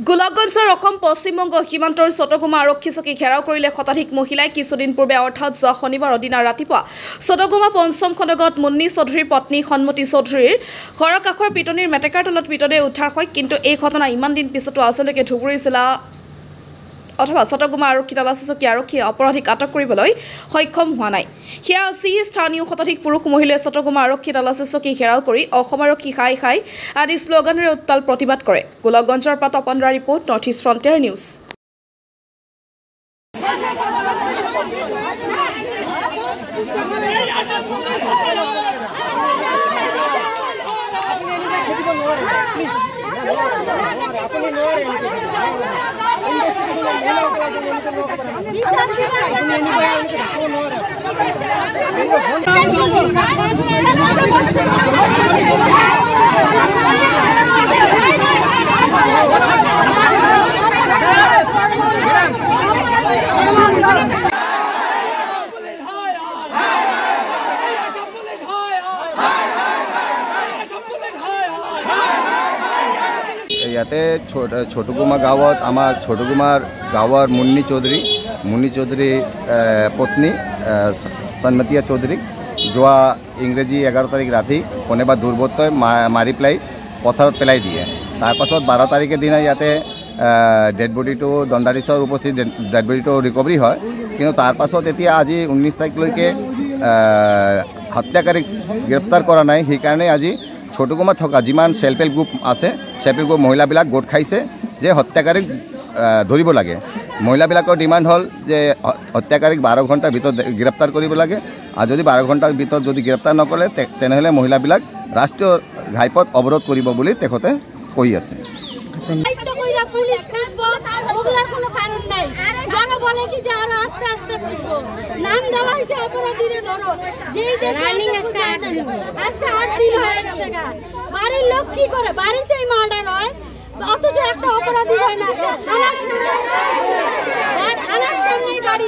গোলাপগঞ্জৰ অসম পশ্চিমবংগ সীমান্তৰ চটগুমা আৰক্ষী চকী ঘেৰাও কৰিলে শতাধিক মহিলাই কিছুদিন পূৰ্বে অৰ্থাৎ যোৱা শনিবাৰৰ দিনা ৰাতিপুৱা চটগুমা পঞ্চম খণ্ডগত মুন্নী চৌধুৰীৰ পত্নী সন্মতি চৌধুৰীৰ ঘৰৰ কাষৰ পিটনিৰ মেটেকাৰ তলত মৃতদেহ উদ্ধাৰ হয়। কিন্তু এই ঘটনা ইমান দিন পিছতো আজিলৈকে ধুবুৰী জিলা অথবা চটগুমা আৰক্ষী তালাচী চকী আৰক্ষীয়ে অপৰাধীক আটক কৰিবলৈ সক্ষম হোৱা নাই। সেয়া আজি স্থানীয় শতাধিক পুৰুষ মহিলাই চটগুমা আৰক্ষী তালাচী চকী ঘেৰাও কৰি অসম আৰক্ষী খাই খাই আদি শ্লোগানেৰে উত্তাল প্ৰতিবাদ কৰে। গোলাপগঞ্জৰ পৰা Tapan Roy report, north east frontier news. ইয়াতে ছোটগুমা গাঁৱত আমাৰ ছোটগুমাৰ গাঁৱৰ মুন্নী চৌধুৰী পত্নী সন্মতিয়া চৌধুৰীক যোৱা ইংৰাজী 11 তাৰিখ ৰাতি কোনোবা দুৰ্বৃত্তই মাৰি পেলাই পথাৰত পেলাই দিয়ে। তাৰপাছত 12 তাৰিখে দিনা ইয়াতে ডেড বডিটো দণ্ডাধীশৰ উপস্থিত ডেড বডিটো ৰিকভাৰী হয়। কিন্তু তাৰপাছত এতিয়া আজি 19 তাৰিখলৈকে হত্যাকাৰীক গ্ৰেপ্তাৰ কৰা নাই। সেইকাৰণে আজি ছোটগুমাত থকা যিমান সেল্ফ হেল্প গ্ৰুপ আছে, সেল্ফ হেল্প গ্ৰুপ মহিলাবিলাক গোট খাইছে যে হত্যাকাৰীক ধৰিব লাগে। মহিলাবিলাকৰ ডিমাণ্ড হ'ল যে হত্যাকাৰীক 12 ঘণ্টাৰ ভিতৰত গ্ৰেপ্তাৰ কৰিব লাগে, আৰু যদি 12 ঘণ্টাৰ ভিতৰত যদি গ্ৰেপ্তাৰ নকৰে তেনেহ'লে মহিলাবিলাক ৰাষ্ট্ৰীয় ঘাইপথ অৱৰোধ কৰিব বুলি তেখেতে কৈ আছে। অথচ একটা অপৰাধী হয় না, থানাৰ সামনে বাড়ি